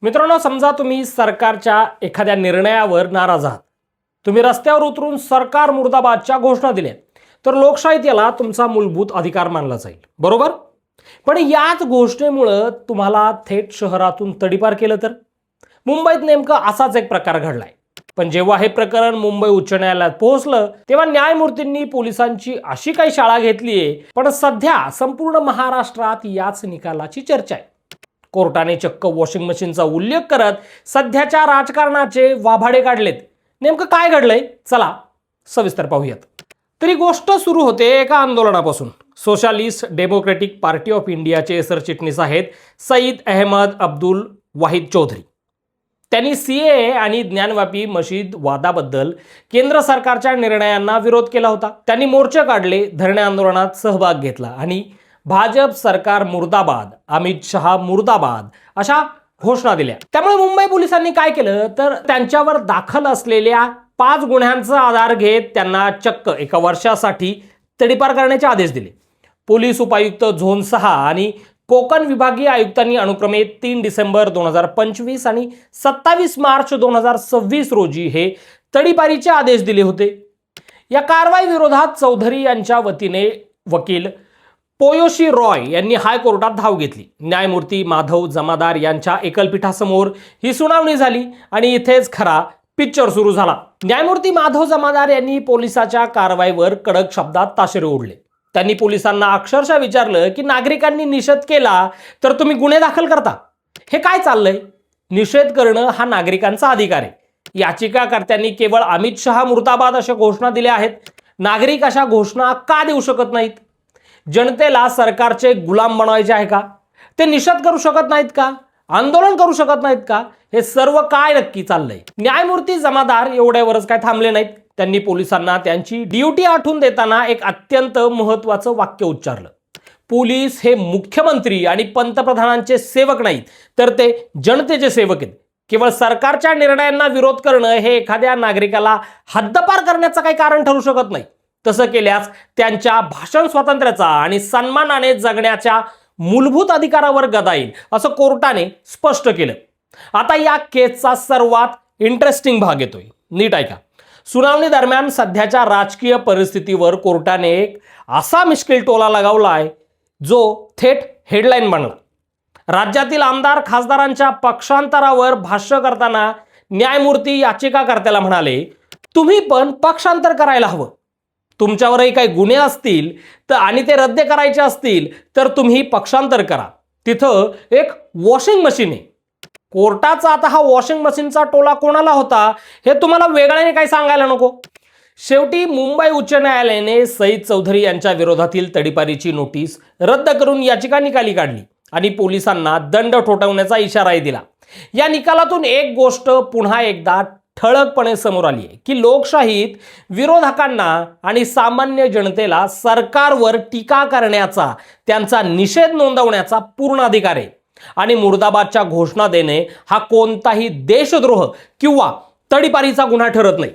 मित्रांनो, समजा तुम्ही सरकारच्या एखाद्या निर्णयावर नाराज आहात. तुम्ही रस्त्यावर उतरून सरकार मुर्दाबादच्या घोषणा दिल्या, तर लोकशाहीत याला तुमचा मूलभूत अधिकार मानला जाईल, बरोबर? पण याच घोषणेमुळे तुम्हाला थेट शहरातून तडीपार केलं तर? मुंबईत नेमका असाच एक प्रकार घडलाय. पण जेव्हा हे प्रकरण मुंबई उच्च न्यायालयात पोहोचलं, तेव्हा न्यायमूर्तींनी पोलिसांची अशी काही शाळा घेतलीये. पण सध्या संपूर्ण महाराष्ट्रात याच निकालाची चर्चा आहे. कोर्टाने चक्क वॉशिंग मशीनचा उल्लेख करत सध्याच्या राजकारणाचे वाभाडे काढलेत. नेमकं काय घडलंय, चला सविस्तर पाहूयात. तरी गोष्ट सुरू होते एका आंदोलनापासून. सोशलिस्ट डेमोक्रेटिक पार्टी ऑफ इंडियाचे सरचिटणीस आहेत सईद अहमद अब्दुल वाहिद चौधरी. त्यांनी सीएए आणि ज्ञानवापी मशीद वादाबद्दल केंद्र सरकारच्या निर्णयांना विरोध केला होता. त्यांनी मोर्चे काढले, धरणे आंदोलनात सहभाग घेतला आणि भाजप सरकार मुर्दाबाद, अमित शहा मुर्दाबाद अशा घोषणा दिल्या. त्यामुळे मुंबई पोलिसांनी काय केलं तर त्यांच्यावर दाखल असलेल्या 5 गुन्ह्यांचा आधार घेत त्यांना चक्क 1 वर्षासाठी तडीपार करण्याचे आदेश दिले. पोलीस उपायुक्त झोन 6 आणि कोकण विभागीय आयुक्तांनी अनुक्रमे 3 डिसेंबर 2025 आणि 27 मार्च 2026 रोजी हे तडीपारीचे आदेश दिले होते. या कारवाई विरोधात चौधरी यांच्या वतीने वकील पोयोशी रॉय यांनी हायकोर्टात धाव घेतली. न्यायमूर्ती माधव जमादार यांच्या एकलपीठासमोर ही सुनावणी झाली आणि इथेच खरा पिक्चर सुरू झाला. न्यायमूर्ती माधव जमादार यांनी पोलिसाच्या कारवाईवर कडक शब्दात ताशेरे ओढले. त्यांनी पोलिसांना अक्षरशः विचारलं की नागरिकांनी निषेध केला तर तुम्ही गुन्हे दाखल करता? हे काय चाललंय? निषेध करणं हा नागरिकांचा अधिकार आहे. याचिकाकर्त्यांनी केवळ अमित शहा मुर्दाबाद अशा घोषणा दिल्या आहेत. नागरिक अशा घोषणा का देऊ शकत नाहीत? जनतेला सरकारचे गुलाम बनवायचे आहे का? ते निषेध करू शकत नाहीत का? आंदोलन करू शकत नाहीत का? हे सर्व काय नक्की चाललंय? न्यायमूर्ती जमादार एवढ्यावरच काय थांबले नाहीत. त्यांनी पोलिसांना त्यांची ड्युटी आठवून देताना एक अत्यंत महत्त्वाचं वाक्य उच्चारलं. पोलीस हे मुख्यमंत्री आणि पंतप्रधानांचे सेवक नाहीत, तर ते जनतेचे सेवक आहेत. केवळ सरकारच्या निर्णयांना विरोध करणं हे एखाद्या नागरिकाला हद्दपार करण्याचं काही कारण ठरू शकत नाही. तसं केल्यास त्यांच्या भाषण स्वातंत्र्याचा आणि सन्मानाने जगण्याच्या मूलभूत अधिकारावर गदा येईल, असं कोर्टाने स्पष्ट केलं. आता या केसचा सर्वात इंटरेस्टिंग भाग येतोय, नीट ऐका. सुनावणी दरम्यान सध्याच्या राजकीय परिस्थितीवर कोर्टाने एक असा मिश्किल टोला लगावलाय जो थेट हेडलाईन बनला. राज्यातील आमदार खासदारांच्या पक्षांतरावर भाष्य करताना न्यायमूर्ती याचिकाकर्त्याला म्हणाले, तुम्ही पण पक्षांतर करायला हवं. तुमच्यावरही काही गुन्हे असतील तर आणि ते रद्द करायचे असतील तर तुम्ही पक्षांतर करा. तिथं एक वॉशिंग मशीन आहे. कोर्टाचा आता हा वॉशिंग मशीनचा टोला कोणाला होता हे तुम्हाला वेगळ्याने काही सांगायला नको. शेवटी मुंबई उच्च न्यायालयाने सईद चौधरी यांच्या विरोधातील तडीपारीची नोटीस रद्द करून याचिका निकाली काढली आणि पोलिसांना दंड ठोठावण्याचा इशाराही दिला. या निकालातून एक गोष्ट पुन्हा एकदा ठळकपणे समोर आली आहे की लोकशाहीत विरोधकांना आणि सामान्य जनतेला सरकारवर टीका करण्याचा, त्यांचा निषेध नोंदवण्याचा पूर्ण अधिकार आहे. आणि मुर्दाबादच्या घोषणा देणे हा कोणताही देशद्रोह किंवा तडीपारीचा गुन्हा ठरत नाही.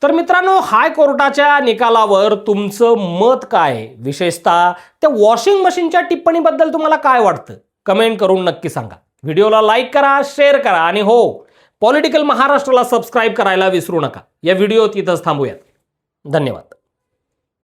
तर मित्रांनो, हायकोर्टाच्या निकालावर तुमचं मत काय? विशेषतः त्या वॉशिंग मशीनच्या टिप्पणीबद्दल तुम्हाला काय वाटतं? कमेंट करून नक्की सांगा. व्हिडिओला लाईक करा, शेअर करा आणि हो, पॉलिटिकल महाराष्ट्राला सबस्क्राईब करायला विसरू नका. या व्हिडिओ तिथंच थांबूयात. धन्यवाद.